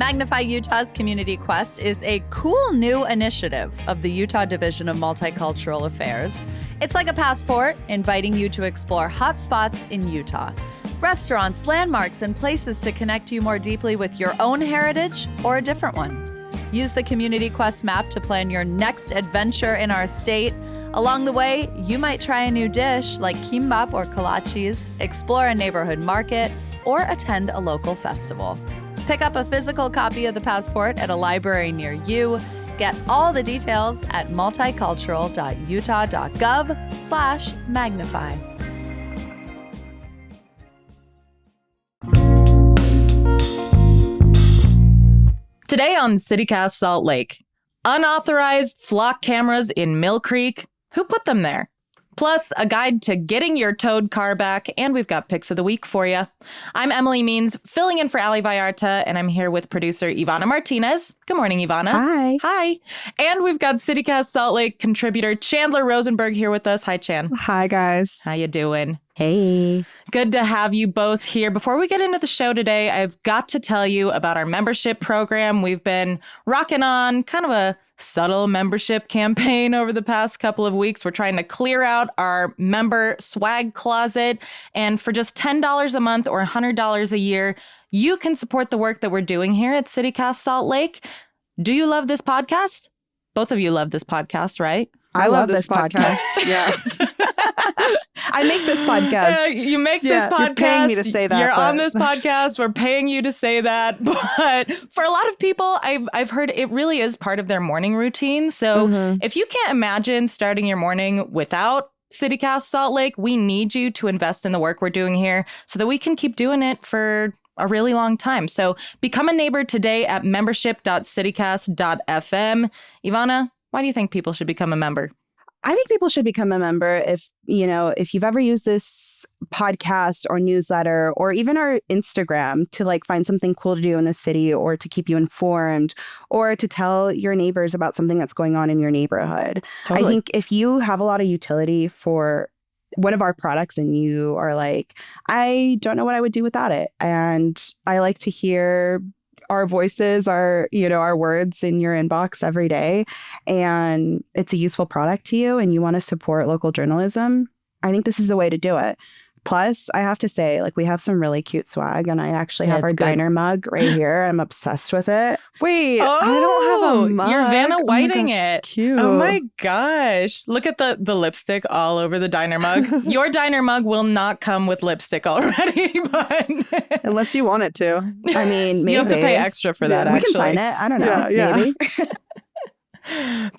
Magnify Utah's Community Quest is a cool new initiative of the Utah Division of Multicultural Affairs. It's like a passport, inviting you to explore hot spots in Utah. Restaurants, landmarks, and places to connect you more deeply with your own heritage or a different one. Use the Community Quest map to plan your next adventure in our state. Along the way, you might try a new dish like kimbap or kolaches, explore a neighborhood market, or attend a local festival. Pick up a physical copy of the passport at a library near you. Get all the details at multicultural.utah.gov/magnify. Today on CityCast Salt Lake, unauthorized flock cameras in Millcreek. Who put them there? Plus, a guide to getting your towed car back, and we've got picks of the week for you. I'm Emily Means, filling in for Ali Vallarta, and I'm here with producer Ivana Martinez. Good morning, Ivana. Hi. Hi. And we've got CityCast Salt Lake contributor Chandler Rosenberg here with us. Hi, Chan. Hi, guys. How you doing? Hey. Good to have you both here. Before we get into the show today, I've got to tell you about our membership program. We've been rocking on kind of a subtle membership campaign over the past couple of weeks. We're trying to clear out our member swag closet. And for just $10 a month or $100 a year, you can support the work that we're doing here at CityCast Salt Lake. Do you love this podcast? Both of you love this podcast, right? I love this podcast. Yeah. I make this podcast. You make this podcast. You're paying me to say that. You're on this podcast. We're paying you to say that. But for a lot of people, I've heard it really is part of their morning routine. So if you can't imagine starting your morning without CityCast Salt Lake, we need you to invest in the work we're doing here so that we can keep doing it for a really long time. So become a neighbor today at membership.citycast.fm. Ivana, why do you think people should become a member? I think people should become a member if you've ever used this podcast or newsletter or even our Instagram to find something cool to do in the city or to keep you informed or to tell your neighbors about something that's going on in your neighborhood. Totally. I think if you have a lot of utility for one of our products and you are like, I don't know what I would do without it. And I like to hear our voices, our words in your inbox every day, and it's a useful product to you and you want to support local journalism, I think this is the way to do it. Plus, I have to say, we have some really cute swag, and I actually have our diner mug right here. I'm obsessed with it. Wait, I don't have a mug. You're Vanna Whiting it. Cute. Oh my gosh. Look at the lipstick all over the diner mug. Your diner mug will not come with lipstick already, but unless you want it to. I mean, maybe. You have to pay extra for that, we actually. We can sign it. I don't know. Maybe.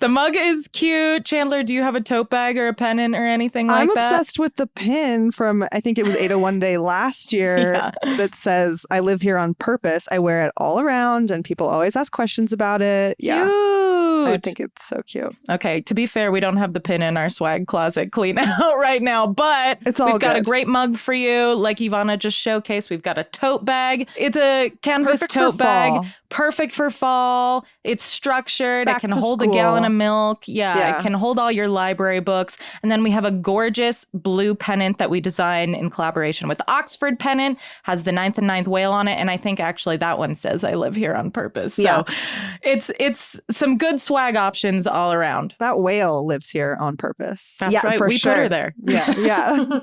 The mug is cute. Chandler, do you have a tote bag or a pennant or anything like I'm that? obsessed with the pin from, I think it was 801 Day last year that says, I live here on purpose. I wear it all around and people always ask questions about it. Yeah. Cute. I think it's so cute. Okay, to be fair, we don't have the pin in our swag closet clean out right now, but we've got a great mug for you. Like Ivana just showcased, we've got a tote bag. It's a canvas tote bag. Perfect for fall. It's structured. It can hold a gallon of milk. Yeah, it can hold all your library books. And then we have a gorgeous blue pennant that we designed in collaboration with Oxford Pennant. Has the 9th and 9th whale on it. And I think actually that one says I live here on purpose. So it's some good swag options all around. That whale lives here on purpose. That's right. We put her there. Yeah.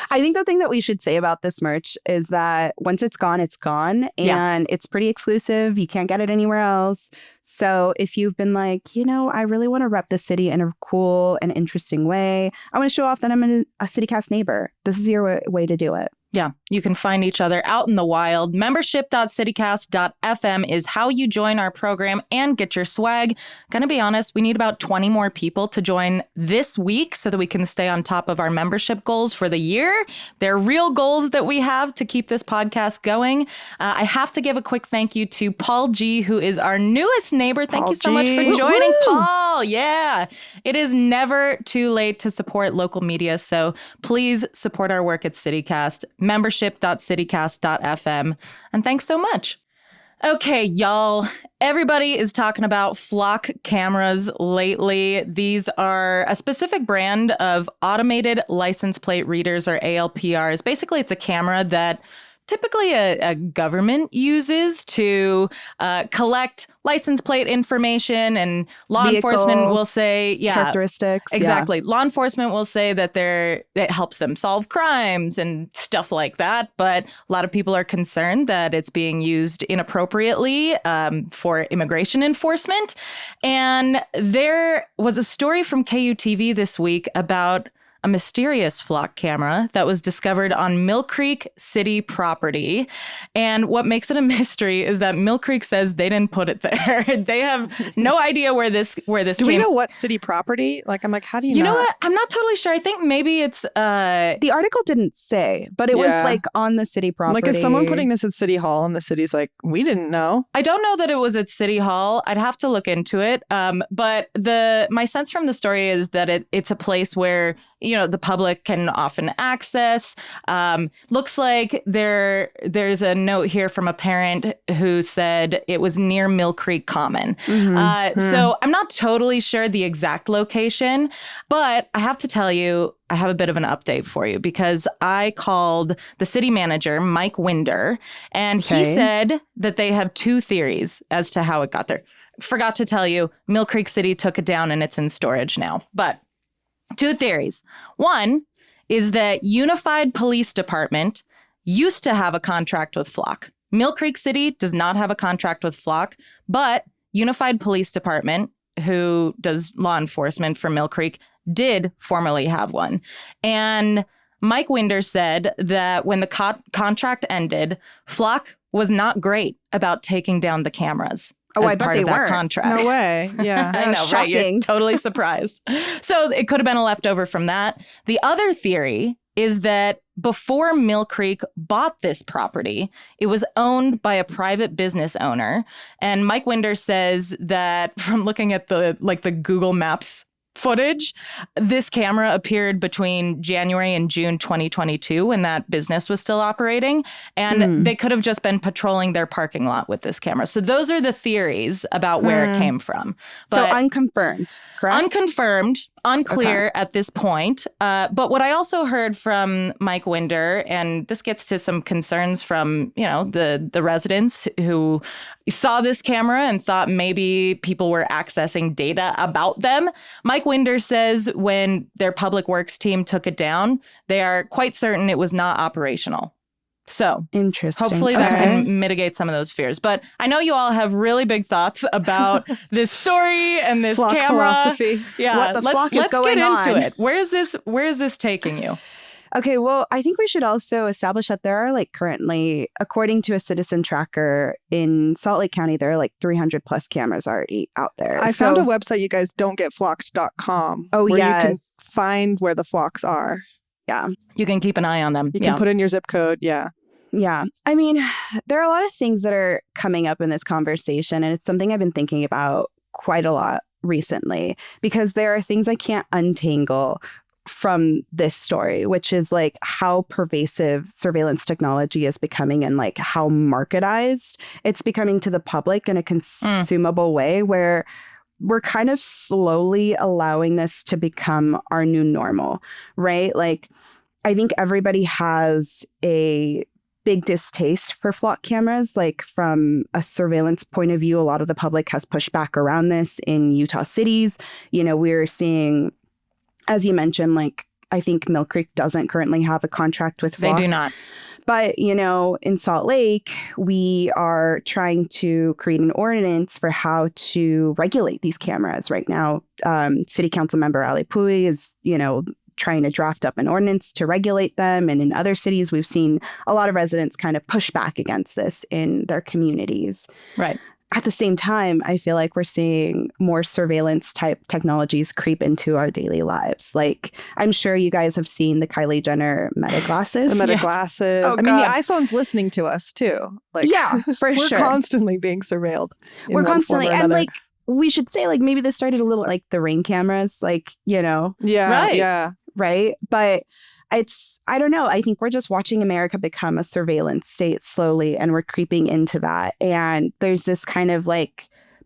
I think the thing that we should say about this merch is that once it's gone, it's gone. And it's pretty exclusive. You can't get it anywhere else. So if you've been like, I really want to rep the city in a cool and interesting way, I want to show off that I'm a CityCast neighbor, this is your way to do it. Yeah, you can find each other out in the wild. Membership.citycast.fm is how you join our program and get your swag. Gonna be honest, we need about 20 more people to join this week so that we can stay on top of our membership goals for the year. They're real goals that we have to keep this podcast going. I have to give a quick thank you to Paul G., who is our newest neighbor. Thank you so much for joining, Paul. Yeah, it is never too late to support local media, so please support our work at CityCast. Membership.citycast.fm. And thanks so much. Okay, y'all. Everybody is talking about flock cameras lately. These are a specific brand of automated license plate readers, or ALPRs. Basically, it's a camera that typically a government uses to collect license plate information, and law enforcement will say, characteristics. Exactly. Yeah. Law enforcement will say that it helps them solve crimes and stuff like that. But a lot of people are concerned that it's being used inappropriately for immigration enforcement. And there was a story from KUTV this week about a mysterious flock camera that was discovered on Millcreek City property. And what makes it a mystery is that Millcreek says they didn't put it there. They have no idea where this Do we know what city property? Like, I'm like, how do you know? You know what? I'm not totally sure. I think maybe it's the article didn't say, but it was like on the city property. Like, is someone putting this at City Hall and the city's like, we didn't know? I don't know that it was at City Hall. I'd have to look into it. But my sense from the story is that it's a place where, you know, the public can often access. Looks like there's a note here from a parent who said it was near Millcreek Common. So I'm not totally sure the exact location, but I have to tell you, I have a bit of an update for you because I called the city manager, Mike Winder, and he said that they have two theories as to how it got there. Forgot to tell you, Millcreek City took it down and it's in storage now. But two theories. One is that Unified Police Department used to have a contract with Flock. Millcreek City does not have a contract with Flock, but Unified Police Department, who does law enforcement for Millcreek, did formerly have one. And Mike Winder said that when the contract ended, Flock was not great about taking down the cameras. As part of that contract. No way. Yeah. I know, shocking. Right? You're totally surprised. So it could have been a leftover from that. The other theory is that before Millcreek bought this property, it was owned by a private business owner. And Mike Winder says that from looking at the Google Maps footage, this camera appeared between January and June 2022 when that business was still operating. And they could have just been patrolling their parking lot with this camera. So those are the theories about where it came from. But so unconfirmed, correct? Unconfirmed, unclear at this point. But what I also heard from Mike Winder, and this gets to some concerns from, you know, the residents who saw this camera and thought maybe people were accessing data about them. Mike Winder says when their public works team took it down, they are quite certain it was not operational. So interesting. Hopefully that can mitigate some of those fears. But I know you all have really big thoughts about this story and this flock camera philosophy. Yeah, let's get into it. Where is this taking you? Okay, well, I think we should also establish that there are currently, according to a citizen tracker in Salt Lake County, there are 300 plus cameras already out there. I found a website, you guys, don'tgetflocked.com. Oh, where you can find where the flocks are. Yeah. You can keep an eye on them. You can put in your zip code. Yeah. Yeah. I mean, there are a lot of things that are coming up in this conversation, and it's something I've been thinking about quite a lot recently because there are things I can't untangle from this story, which is how pervasive surveillance technology is becoming and how marketized it's becoming to the public in a consumable way where we're kind of slowly allowing this to become our new normal, right? I think everybody has a big distaste for flock cameras. From a surveillance point of view, a lot of the public has pushed back around this in Utah cities. You know, we're seeing, as you mentioned, I think Millcreek doesn't currently have a contract with Flock. They do not. But, you know, in Salt Lake, we are trying to create an ordinance for how to regulate these cameras. Right now, City Council member Ali Pui is, trying to draft up an ordinance to regulate them. And in other cities, we've seen a lot of residents kind of push back against this in their communities. Right. At the same time, I feel like we're seeing more surveillance type technologies creep into our daily lives. I'm sure you guys have seen the Kylie Jenner Meta glasses. The Meta glasses. Oh, I mean, the iPhone's listening to us too. Yeah, for we're sure. We're constantly being surveilled. We're constantly, and we should say maybe this started a little the Ring cameras, Yeah. Right. Yeah. Right. But I don't know. I think we're just watching America become a surveillance state slowly, and we're creeping into that. And there's this kind of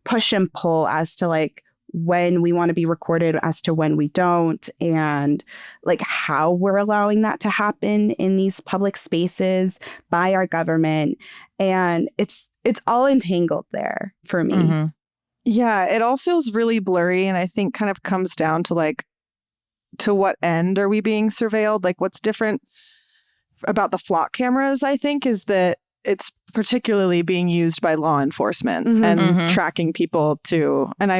push and pull as to when we want to be recorded as to when we don't, and like how we're allowing that to happen in these public spaces by our government. And it's all entangled there for me. Mm-hmm. Yeah, it all feels really blurry, and I think kind of comes down to like, to what end are we being surveilled? Like, what's different about the flock cameras, I think, is that it's particularly being used by law enforcement and tracking people to, and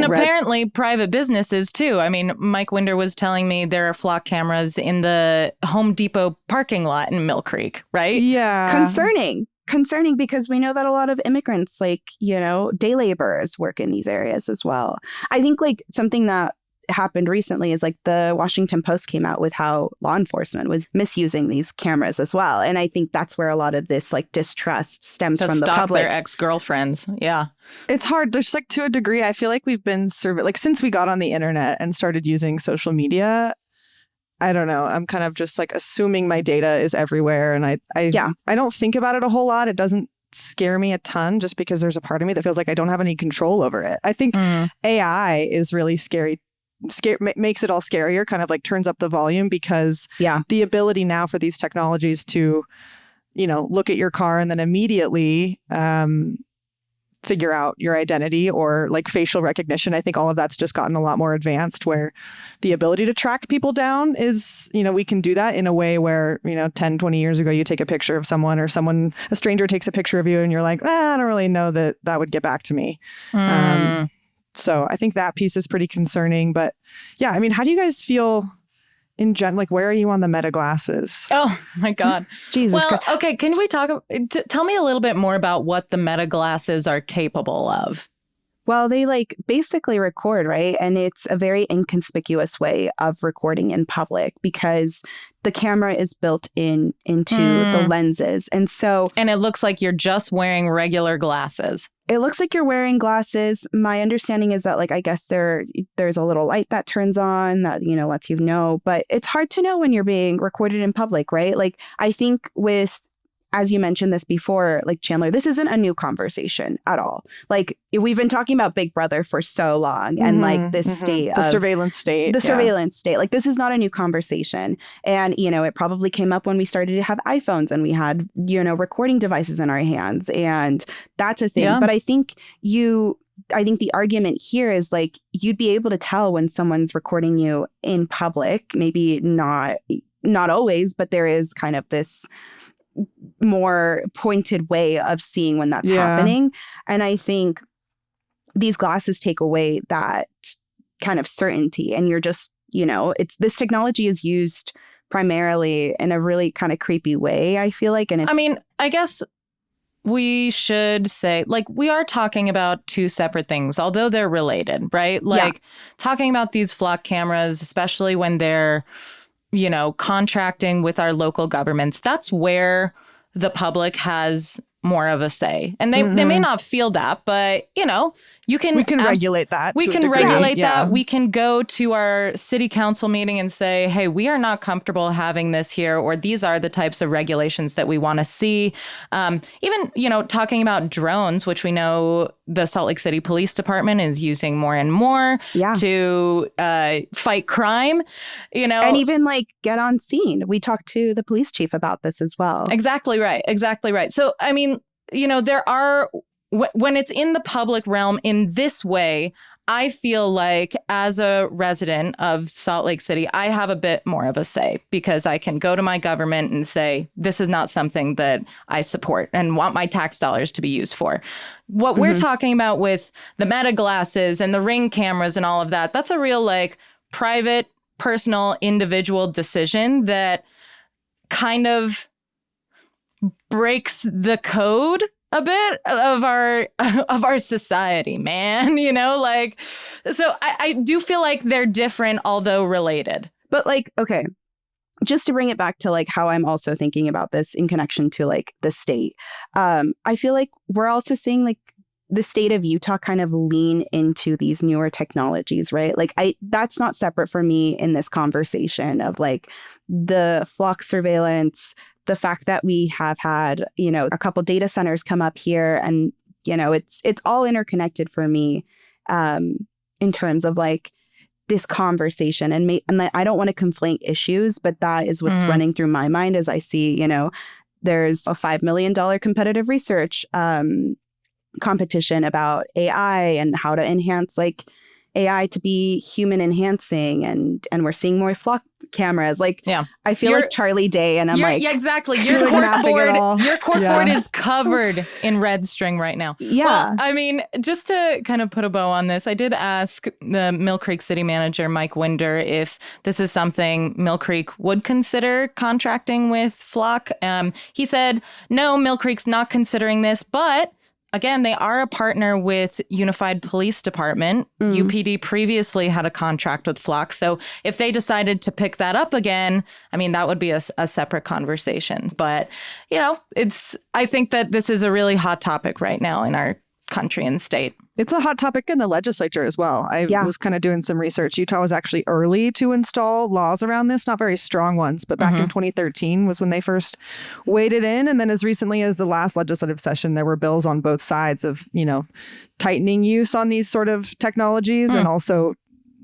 apparently private businesses too. I mean, Mike Winder was telling me there are flock cameras in the Home Depot parking lot in Millcreek, right? Yeah. Concerning because we know that a lot of immigrants, like, day laborers work in these areas as well. I think like something that happened recently is like the Washington Post came out with how law enforcement was misusing these cameras as well. And I think that's where a lot of this like distrust stems from the public. Their ex-girlfriends. Yeah. It's hard. There's like, to a degree, I feel like we've been like since we got on the internet and started using social media, I don't know. I'm kind of just like assuming my data is everywhere. And I don't think about it a whole lot. It doesn't scare me a ton just because there's a part of me that feels like I don't have any control over it. I think AI is really scary. Makes it all scarier, kind of like turns up the volume, because the ability now for these technologies to, look at your car and then immediately figure out your identity, or like facial recognition. I think all of that's just gotten a lot more advanced, where the ability to track people down is, we can do that in a way where, 10, 20 years ago, you take a picture of someone, or a stranger takes a picture of you and you're like, I don't really know that would get back to me. So I think that piece is pretty concerning. But yeah, I mean, how do you guys feel in general? Like, where are you on the meta glasses? Oh, my God. Jesus. Well, okay. Can we tell me a little bit more about what the meta glasses are capable of? Well, they like basically record, right? And it's a very inconspicuous way of recording in public because the camera is built into the lenses. And it looks like you're just wearing regular glasses. It looks like you're wearing glasses. My understanding is that, like, I guess there's a little light that turns on that, lets you know. But it's hard to know when you're being recorded in public, right? Like, I think as you mentioned this before, like, Chandler, this isn't a new conversation at all. Like, we've been talking about Big Brother for so long, and like this state the surveillance state. Surveillance state. Like, this is not a new conversation. And, it probably came up when we started to have iPhones and we had, recording devices in our hands. And that's a thing. Yeah. But I think the argument here is like, you'd be able to tell when someone's recording you in public, maybe not always, but there is kind of this more pointed way of seeing when that's happening. And I think these glasses take away that kind of certainty. And you're just, this technology is used primarily in a really kind of creepy way, I feel like. And I guess we should say, like, we are talking about two separate things, although they're related, right? Like, talking about these flock cameras, especially when they're contracting with our local governments, that's where the public has more of a say. And they may not feel that, but, we can regulate that. We can regulate that. We can go to our city council meeting and say, hey, we are not comfortable having this here, or these are the types of regulations that we want to see. Even, talking about drones, which we know the Salt Lake City Police Department is using more and more to fight crime, And even like get on scene. We talked to the police chief about this as well. Exactly right. So, I mean, there are, when it's in the public realm in this way, I feel like as a resident of Salt Lake City, I have a bit more of a say because I can go to my government and say, this is not something that I support and want my tax dollars to be used for. What we're talking about with the meta glasses and the Ring cameras and all of that, that's a real like private, personal, individual decision that kind of breaks the code a bit of our society, man, so I do feel like they're different, although related. But like, okay, just to bring it back to like how I'm also thinking about this in connection to like the state, I feel like we're also seeing like the state of Utah kind of lean into these newer technologies, right? Like that's not separate for me in this conversation of like the flock surveillance, the fact that we have had, a couple data centers come up here and, it's all interconnected for me in in terms of like this conversation. And I don't want to conflate issues, but that is what's running through my mind as I see, there's a $5 million competitive research competition about AI and how to enhance like AI to be human enhancing, and we're seeing more flock cameras. Like, I feel like Charlie Day, and I'm like, yeah, exactly. Your corkboard is covered in red string right now. Yeah. Well, I mean, just to kind of put a bow on this, I did ask the Millcreek City manager, Mike Winder, if this is something Millcreek would consider contracting with Flock. He said, no, Millcreek's not considering this, but again, they are a partner with Unified Police Department. UPD previously had a contract with Flock. So if they decided to pick that up again, I mean, that would be a separate conversation. But, I think that this is a really hot topic right now in our country and state. It's a hot topic in the legislature as well. I was kind of doing some research. Utah was actually early to install laws around this, not very strong ones, but back in 2013 was when they first waded in. And then as recently as the last legislative session, there were bills on both sides of, tightening use on these sort of technologies and also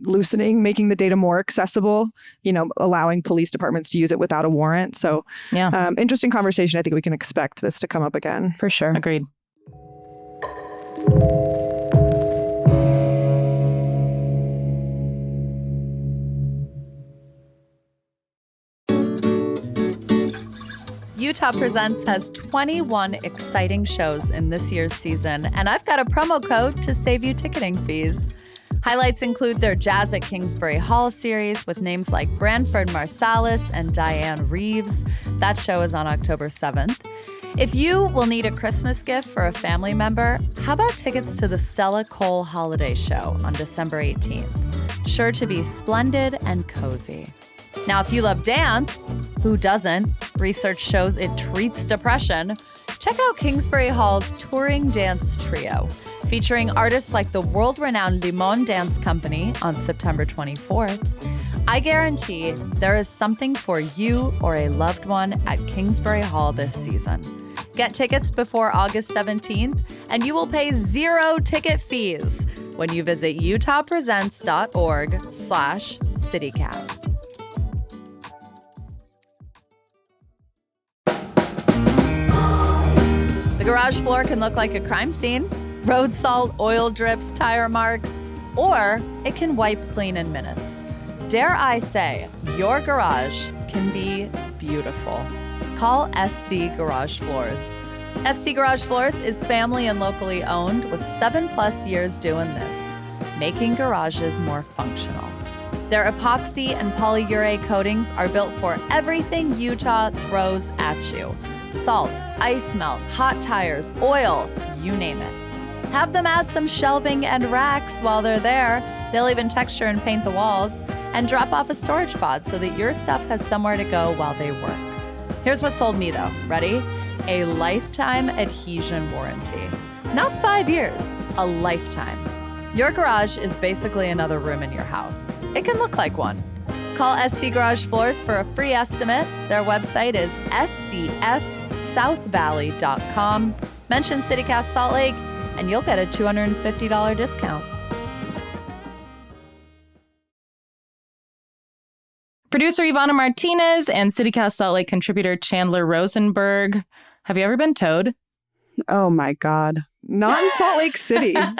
loosening, making the data more accessible, allowing police departments to use it without a warrant. So interesting conversation. I think we can expect this to come up again. For sure. Agreed. Utah Presents has 21 exciting shows in this year's season, and I've got a promo code to save you ticketing fees. Highlights include their Jazz at Kingsbury Hall series with names like Branford Marsalis and Diane Reeves. That show is on October 7th. If you will need a Christmas gift for a family member, how about tickets to the Stella Cole Holiday Show on December 18th? Sure to be splendid and cozy. Now, if you love dance, who doesn't? Research shows it treats depression. Check out Kingsbury Hall's Touring Dance Trio, featuring artists like the world-renowned Limon Dance Company on September 24th. I guarantee there is something for you or a loved one at Kingsbury Hall this season. Get tickets before August 17th, and you will pay 0 ticket fees when you visit utahpresents.org/citycast. The garage floor can look like a crime scene. Road salt, oil drips, tire marks, or it can wipe clean in minutes. Dare I say, your garage can be beautiful. Call SC Garage Floors. SC Garage Floors is family and locally owned with 7+ years doing this, making garages more functional. Their epoxy and polyurethane coatings are built for everything Utah throws at you. Salt, ice melt, hot tires, oil, you name it. Have them add some shelving and racks while they're there. They'll even texture and paint the walls and drop off a storage pod so that your stuff has somewhere to go while they work. Here's what sold me though. Ready? A lifetime adhesion warranty. Not 5 years, a lifetime. Your garage is basically another room in your house. It can look like one. Call SC Garage Floors for a free estimate. Their website is scfsouthvalley.com. Mention CityCast Salt Lake, and you'll get a $250 discount. Producer Ivana Martinez and CityCast Salt Lake contributor Chandler Rosenberg. Have you ever been towed? Oh my God. Not in Salt Lake City. I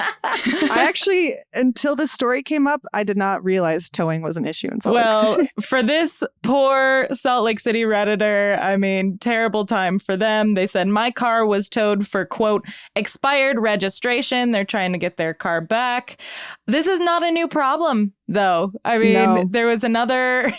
actually, until this story came up, I did not realize towing was an issue in Salt Lake City. For this poor Salt Lake City Redditor, I mean, terrible time for them. They said my car was towed for, quote, expired registration. They're trying to get their car back. This is not a new problem, though. I mean, There was another...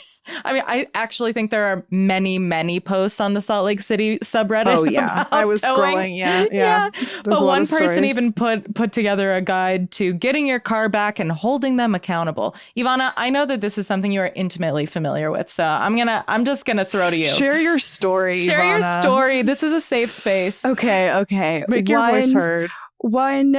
I actually think there are many, many posts on the Salt Lake City subreddit. Oh, yeah. I was towing. scrolling. Yeah. But one person even put together a guide to getting your car back and holding them accountable. Ivana, I know that this is something you are intimately familiar with, so I'm just gonna throw to you. Share your story, Ivana. Your story. This is a safe space. Okay. Make your voice heard. One,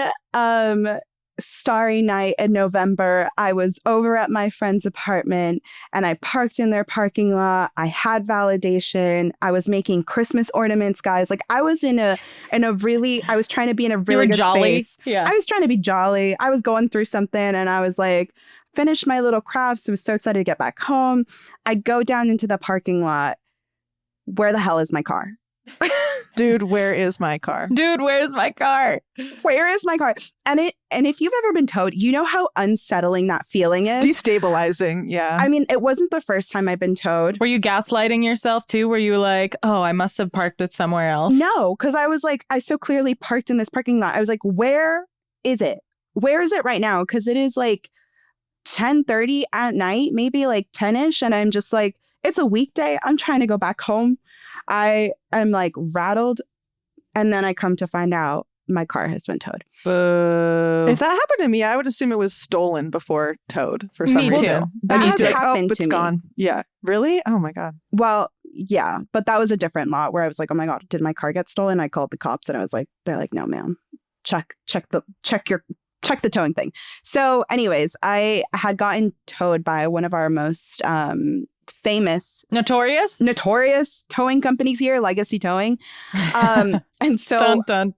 starry night in November. I was over at my friend's apartment and I parked in their parking lot. I had validation. I was making Christmas ornaments, guys. Like I was I was trying to be in a really good jolly. space. Yeah. I was trying to be jolly. I was going through something and I was like, finished my little crafts. I was so excited to get back home. I go down into the parking lot. Where the hell is my car? Dude, where is my car? Dude, where's my car? Where is my car? And if you've ever been towed, you know how unsettling that feeling is. Destabilizing, yeah. I mean, it wasn't the first time I've been towed. Were you gaslighting yourself too? Were you like, oh, I must have parked it somewhere else? No, because I was like, I so clearly parked in this parking lot. I was like, where is it? Where is it right now? Because it is like 10:30 at night, maybe like 10-ish. And I'm just like, it's a weekday. I'm trying to go back home. I'm like rattled. And then I come to find out my car has been towed. Boo. If that happened to me, I would assume it was stolen before towed for some reason. Too. That has happened it's to me. Gone. Yeah. Really? Oh my God. Well, yeah, but that was a different lot where I was like, oh my God, did my car get stolen? I called the cops and I was like, they're like, no, ma'am, check the towing thing. So anyways, I had gotten towed by one of our most famous notorious towing companies here, Legacy Towing. And so dun.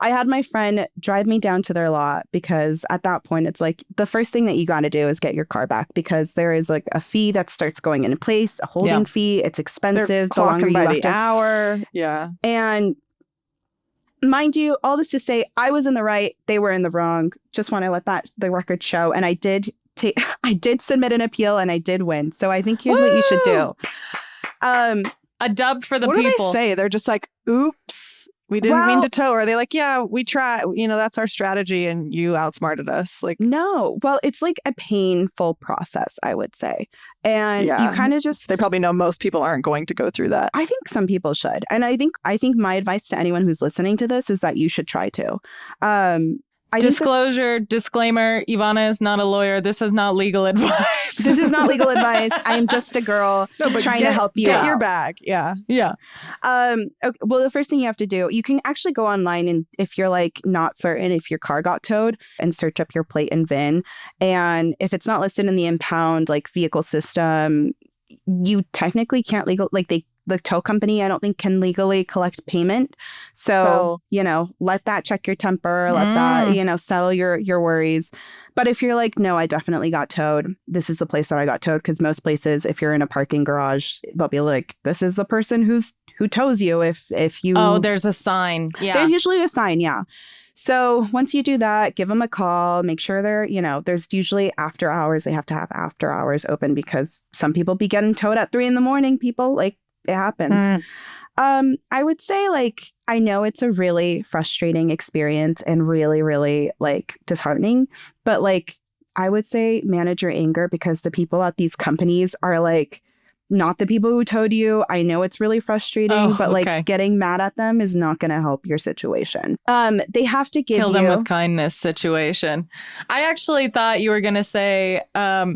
I had my friend drive me down to their lot because at that point it's like the first thing that you got to do is get your car back because there is like a fee that starts going into place, a holding fee. It's expensive. They're the longer you by left the hour. Yeah. And mind you, all this to say, I was in the right. They were in the wrong. Just want to let the record show. And I did submit an appeal and I did win. So I think here's what you should do. A dub for the people. What do they say? They're just like, oops, we didn't mean to tow. Or are they like, yeah, we try, that's our strategy and you outsmarted us? Like, no. Well, it's like a painful process, I would say. And you kind of just... They probably know most people aren't going to go through that. I think some people should. And I think my advice to anyone who's listening to this is that you should try to. Disclosure, disclaimer, Ivana is not a lawyer. This is not legal advice. This is not legal advice. I am just a girl trying to help you out. Get your bag. Yeah. Yeah. Okay, well, the first thing you have to do, you can actually go online and if you're like not certain if your car got towed and search up your plate and VIN. And if it's not listed in the impound like vehicle system, you technically can't the tow company, I don't think, can legally collect payment. So, let that check your temper, let that, settle your worries. But if you're like, no, I definitely got towed. This is the place that I got towed. Because most places, if you're in a parking garage, they'll be like, this is the person who tows you if you... Oh, there's a sign. Yeah. There's usually a sign, yeah. So once you do that, give them a call, make sure they're, there's usually after hours. They have to have after hours open because some people be getting towed at 3 a.m. People, like, it happens. I would say, like, I know it's a really frustrating experience and really, really, like, disheartening. But, like, I would say manage your anger because the people at these companies are, like, not the people who towed you. I know it's really frustrating, but like getting mad at them is not going to help your situation. They have to give Kill them with kindness situation. I actually thought you were going to say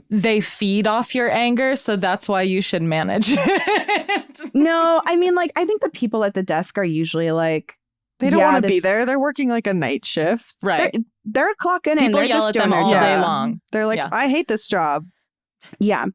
they feed off your anger, so that's why you should manage it. No, I mean, like, I think the people at the desk are usually like, they don't want to be there. They're working like a night shift. Right. They're clocking in. People They're yell just at doing them their all job. day long. They're like, I hate this job. Yeah.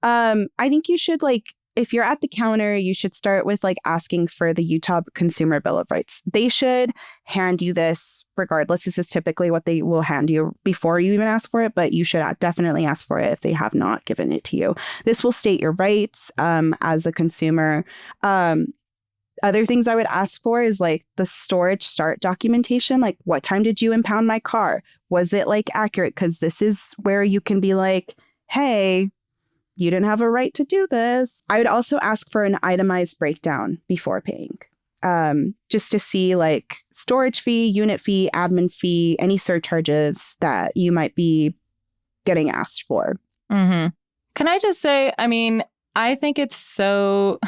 I think you should, like, if you're at the counter, you should start with like asking for the Utah Consumer Bill of Rights. They should hand you this regardless. This is typically what they will hand you before you even ask for it, but you should definitely ask for it if they have not given it to you. This will state your rights as a consumer. Other things I would ask for is like the storage start documentation. Like, what time did you impound my car? Was it like accurate? Because this is where you can be like, hey, you didn't have a right to do this. I would also ask for an itemized breakdown before paying, just to see like storage fee, unit fee, admin fee, any surcharges that you might be getting asked for. Mm-hmm. Can I just say, I mean, I think it's so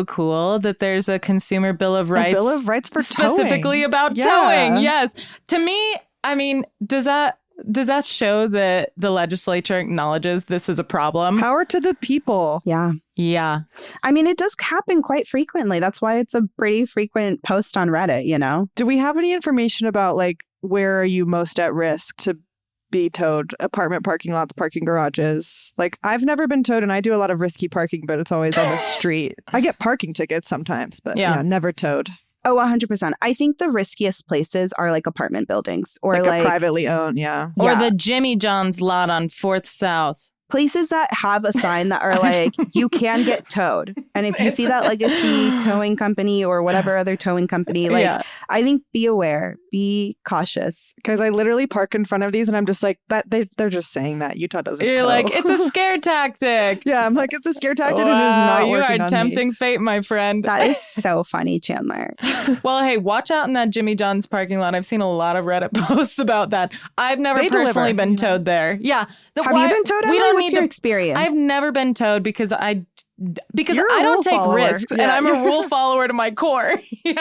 cool that there's a consumer bill of rights. A bill of rights for specifically towing. About towing. Yes. To me, I mean, does that does that show that the legislature acknowledges this is a problem? Power to the people. Yeah. Yeah. I mean, it does happen quite frequently. That's why it's a pretty frequent post on Reddit, you know? Do we have any information about like where are you most at risk to be towed? Apartment parking lots, parking garages. Like I've never been towed and I do a lot of risky parking, but it's always on the street. I get parking tickets sometimes, but yeah, never towed. Oh, 100%. I think the riskiest places are like apartment buildings or like a privately owned, Or the Jimmy John's lot on 4th South. Places that have a sign that are like, you can get towed. And if you see that Legacy towing company or whatever other towing company, like, I think be aware, be cautious. Because I literally park in front of these and I'm just like, that they're just saying that. Utah doesn't You're tow. like, it's a scare tactic. Yeah, I'm like, it's a scare tactic and it is not working You are tempting me. fate, my friend. That is so funny, Chandler. Well, hey, watch out in that Jimmy John's parking lot. I've seen a lot of Reddit posts about that. I've never personally been towed there. Yeah. Have you been towed? We don't What's your experience? I've never been towed because I You're don't take follower. risks and I'm a rule follower to my core. Look,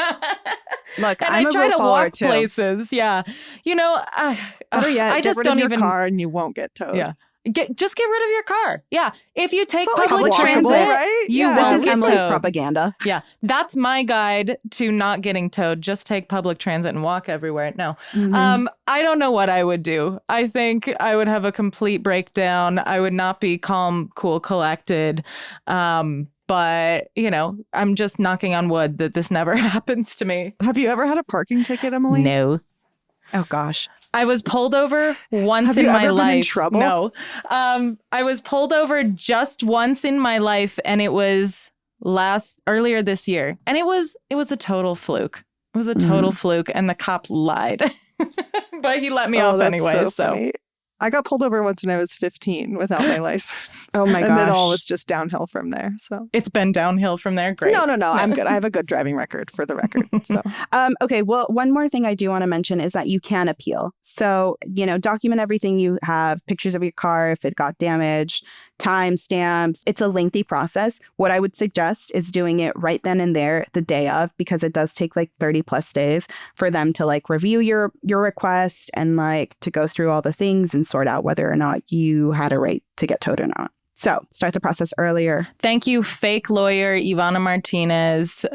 and I'm I try a rule to follower walk too. places. Yeah. You know, I just don't even car and you won't get towed. Yeah. Just get rid of your car. Yeah. If you take like public transit, right? you won't This is get Emily's towed. propaganda. Yeah. That's my guide to not getting towed. Just take public transit and walk everywhere. No. I don't know what I would do. I think I would have a complete breakdown. I would not be calm, cool, collected. But, you know, I'm just knocking on wood that this never happens to me. Have you ever had a parking ticket, Emily? No. Oh, gosh. I was pulled over once Have in you my ever life. been in trouble? No. I was pulled over just once in my life, and it was earlier this year. And it was a total fluke. It was a total fluke, and the cop lied. But he let me off anyway. So I got pulled over once when I was 15 without my license. Oh my gosh. And it all was just downhill from there. So it's been downhill from there. Great. No. I'm good. I have a good driving record for the record. So okay. Well, one more thing I do want to mention is that you can appeal. So, you know, document everything you have, pictures of your car if it got damaged, timestamps. It's a lengthy process. What I would suggest is doing it right then and there the day of, because it does take like 30 plus days for them to like review your request and like to go through all the things and sort out whether or not you had a right to get towed or not. So start the process earlier. Thank you, fake lawyer Ivana Martinez,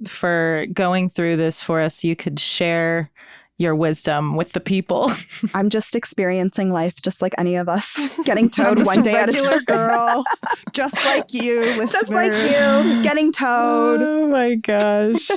for going through this for us so you could share your wisdom with the people. I'm just experiencing life just like any of us, getting towed one day at a time. Girl, just like you, listeners. Just like you, getting towed. Oh my gosh.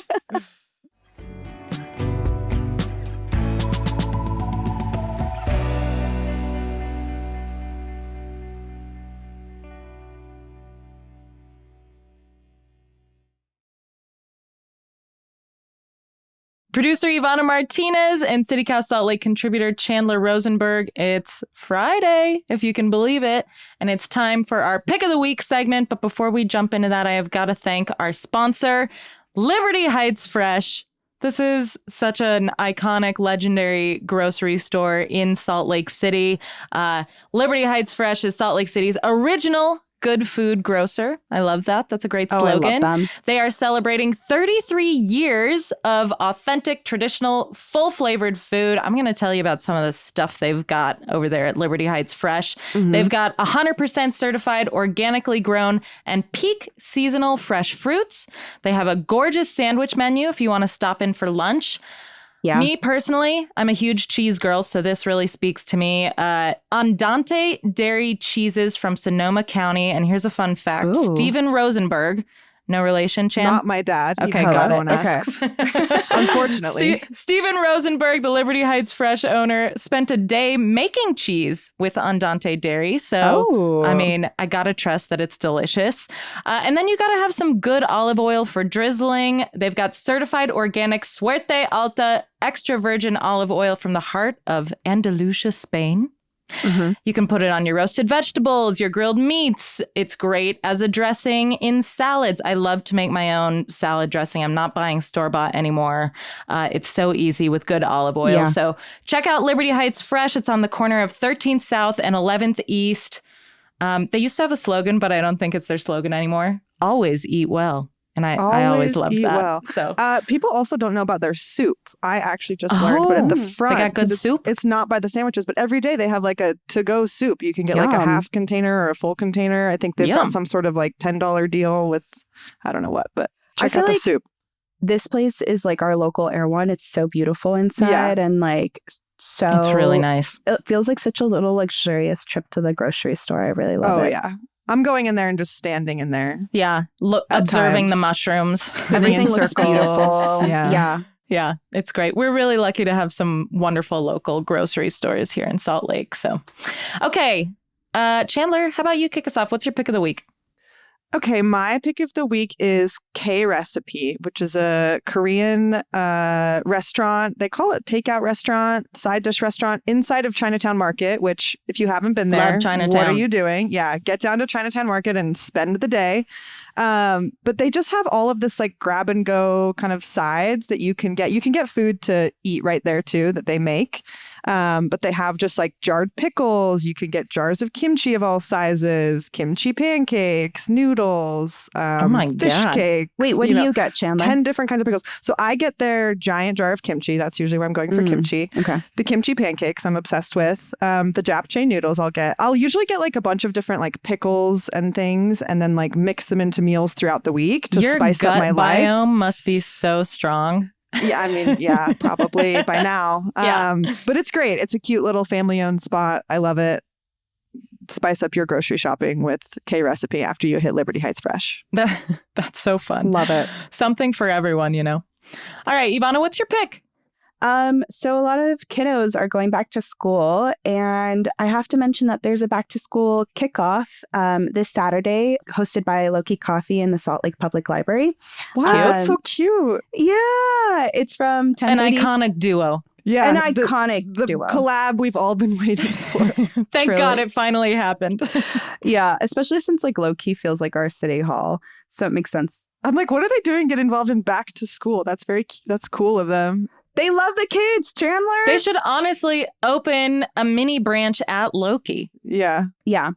Producer Ivana Martinez and CityCast Salt Lake contributor Chandler Rosenberg. It's Friday, if you can believe it, and it's time for our Pick of the Week segment. But before we jump into that, I have got to thank our sponsor, Liberty Heights Fresh. This is such an iconic, legendary grocery store in Salt Lake City. Liberty Heights Fresh is Salt Lake City's original good food grocer. I love that. That's a great slogan. I love them. They are celebrating 33 years of authentic, traditional, full-flavored food. I'm going to tell you about some of the stuff they've got over there at Liberty Heights Fresh. They've got 100% certified, organically grown, and peak seasonal fresh fruits. They have a gorgeous sandwich menu if you want to stop in for lunch. Yeah. Me personally, I'm a huge cheese girl, so this really speaks to me. Andante dairy cheeses from Sonoma County. And here's a fun fact. Ooh. Stephen Rosenberg, no relation, Chan? Not my dad. Okay, even got though it. no one asks. Unfortunately. Stephen Rosenberg, the Liberty Heights Fresh owner, spent a day making cheese with Andante dairy. So, I mean, I got to trust that it's delicious. And then you got to have some good olive oil for drizzling. They've got certified organic Suerte Alta extra virgin olive oil from the heart of Andalusia, Spain. You can put it on your roasted vegetables, your grilled meats. It's great as a dressing in salads. I love to make my own salad dressing. I'm not buying store-bought anymore. It's so easy with good olive oil. Yeah. So check out Liberty Heights Fresh. It's on the corner of 13th South and 11th East. They used to have a slogan, but I don't think it's their slogan anymore. Always eat well And I always loved that. Well. So people also don't know about their soup. I actually just learned, but at the front, they got good soup. It's not by the sandwiches, but every day they have like a to-go soup. You can get like a half container or a full container. I think they've got some sort of like $10 deal with, I don't know what, but check out the soup. This place is like our local Air One. It's so beautiful inside and like so. It's really nice. It feels like such a little luxurious trip to the grocery store. I really love it. Oh yeah. I'm going in there and just standing in there. Yeah. Observing the mushrooms. Everything looks beautiful. Yeah. It's great. We're really lucky to have some wonderful local grocery stores here in Salt Lake. So, okay. Chandler, how about you kick us off? What's your pick of the week? Okay, my pick of the week is K Recipe, which is a Korean restaurant. They call it takeout restaurant, side dish restaurant inside of Chinatown Market, which if you haven't been there, what are you doing? Yeah, get down to Chinatown Market and spend the day. But they just have all of this like grab and go kind of sides that you can get. You can get food to eat right there too that they make. But they have just like jarred pickles. You can get jars of kimchi of all sizes, kimchi pancakes, noodles, fish cakes. Wait, what do you get, Chandler? 10 different kinds of pickles. So I get their giant jar of kimchi. That's usually where I'm going for kimchi. Okay. The kimchi pancakes I'm obsessed with. The japchae noodles I'll usually get like a bunch of different like pickles and things and then like mix them into meals throughout the week to spice up my life. Your gut biome must be so strong. Yeah, I mean, yeah, probably by now. But it's great. It's a cute little family-owned spot. I love it. Spice up your grocery shopping with K Recipe after you hit Liberty Heights Fresh. That's so fun. Love it. Something for everyone, you know. All right, Ivana, what's your pick? So a lot of kiddos are going back to school, and I have to mention that there's a back to school kickoff this Saturday hosted by Loki Coffee in the Salt Lake Public Library. Wow, that's so cute. Yeah, it's from 10:30. An iconic duo. Yeah, an iconic duo. Collab we've all been waiting for. Thank God it finally happened. Yeah, especially since like Loki feels like our city hall, so it makes sense. I'm like, what are they doing? Get involved in back to school? That's cool of them. They love the kids, Chandler. They should honestly open a mini branch at Loki. Yeah. Yeah.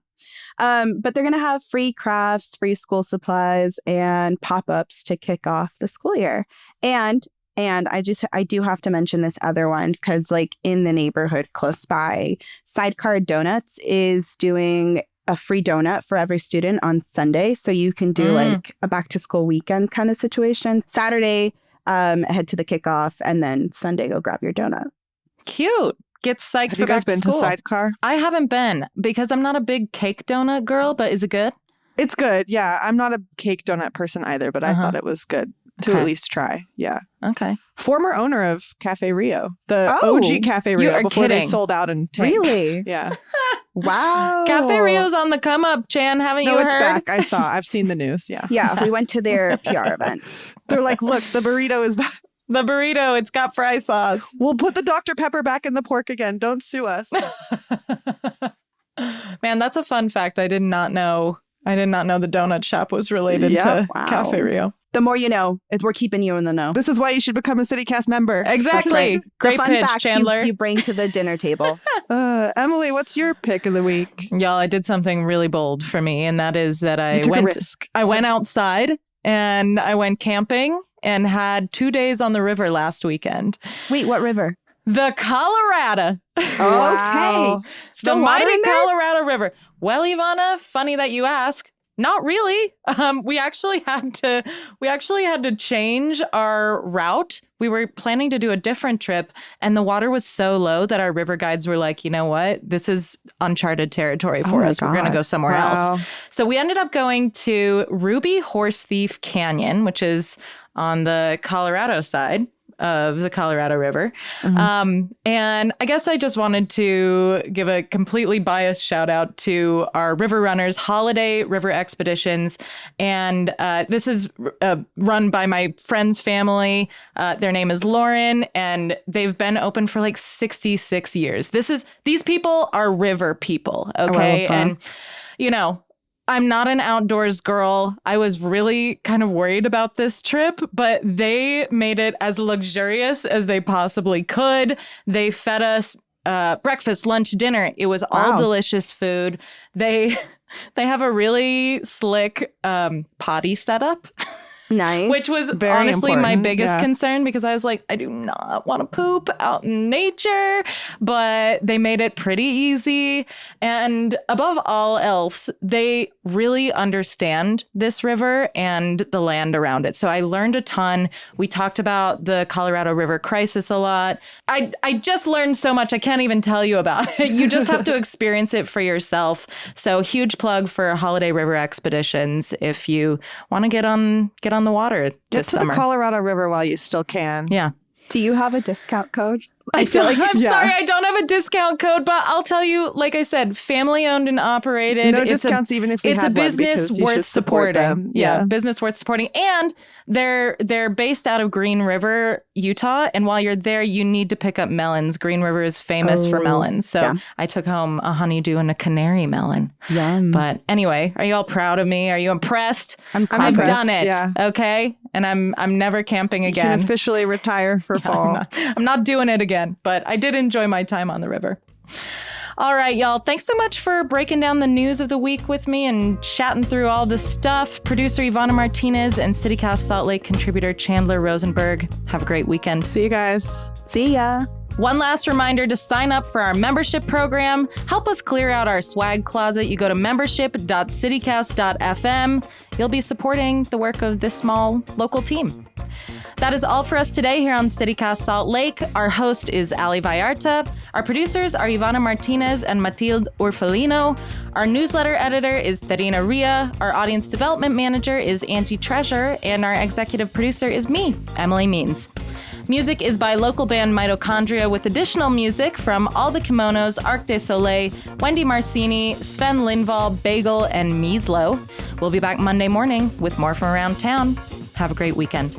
But they're going to have free crafts, free school supplies, and pop-ups to kick off the school year. And I do have to mention this other one because like in the neighborhood close by, Sidecar Donuts is doing a free donut for every student on Sunday. So you can do like a back to school weekend kind of situation. Saturday, head to the kickoff, and then Sunday go grab your donut. Cute. Get psyched for back to school. Have you guys been to Sidecar? I haven't been because I'm not a big cake donut girl, but is it good? It's good. Yeah. I'm not a cake donut person either, but I thought it was good to at least try. Yeah. Okay. Former owner of Cafe Rio, the OG Cafe Rio before they sold out and tanked. Really? Yeah. Wow. Cafe Rio's on the come up, Chan. Haven't you heard? No, it's back. I've seen the news. Yeah. Yeah. We went to their PR event. They're like, look, the burrito is back. The burrito, it's got fry sauce. We'll put the Dr. Pepper back in the pork again. Don't sue us. Man, that's a fun fact. I did not know the donut shop was related to Cafe Rio. The more you know, we're keeping you in the know. This is why you should become a CityCast member. Exactly. Right. Great fun pitch, facts Chandler. You bring to the dinner table. Emily, what's your pick of the week? Y'all, I did something really bold for me, and that is that I went outside and I went camping and had 2 days on the river last weekend. Wait, what river? The Colorado. Wow. Okay. The mighty Colorado River. Well, Ivana, funny that you ask. Not really. We actually had to change our route. We were planning to do a different trip, and the water was so low that our river guides were like, you know what? This is uncharted territory for us. We're going to go somewhere else. So we ended up going to Ruby Horse Thief Canyon, which is on the Colorado side of the Colorado River. And I guess I just wanted to give a completely biased shout out to our river runners, Holiday River Expeditions. And this is run by my friend's family. Their name is Lauren, and they've been open for like 66 years. These people are river people. Okay. And, you know, I'm not an outdoors girl. I was really kind of worried about this trip, but they made it as luxurious as they possibly could. They fed us breakfast, lunch, dinner. It was all delicious food. They have a really slick potty setup. Nice. Which was Very honestly my important. biggest Yeah. concern, because I was like, I do not want to poop out in nature, but they made it pretty easy. And above all else, they really understand this river and the land around it. So I learned a ton. We talked about the Colorado River crisis a lot. I just learned so much I can't even tell you about it. You just have to experience it for yourself. So huge plug for Holiday River Expeditions if you want to get on the water Get this to summer. the Colorado River while you still can. Yeah. Do you have a discount code? I'm sorry, I don't have a discount code, but I'll tell you, like I said, family owned and operated. No discounts, even if we it's had a business one, because you worth should support supporting. them. Yeah, business worth supporting. And they're based out of Green River, Utah. And while you're there, you need to pick up melons. Green River is famous for melons. So I took home a honeydew and a canary melon. Yum. But anyway, are you all proud of me? Are you impressed? I'm I've impressed, done it. yeah. Okay. And I'm never camping You again. can officially retire for fall. I'm not doing it again, but I did enjoy my time on the river. All right, y'all. Thanks so much for breaking down the news of the week with me and chatting through all this stuff. Producer Ivana Martinez and CityCast Salt Lake contributor Chandler Rosenberg. Have a great weekend. See you guys. See ya. One last reminder to sign up for our membership program. Help us clear out our swag closet. You go to membership.citycast.fm. You'll be supporting the work of this small local team. That is all for us today here on CityCast Salt Lake. Our host is Ali Vallarta. Our producers are Ivana Martinez and Matilde Urfolino. Our newsletter editor is Terina Ria. Our audience development manager is Angie Treasure. And our executive producer is me, Emily Means. Music is by local band Mitochondria, with additional music from All the Kimonos, Arc de Soleil, Wendy Marcini, Sven Lindvall, Bagel, and Measlo. We'll be back Monday morning with more from around town. Have a great weekend.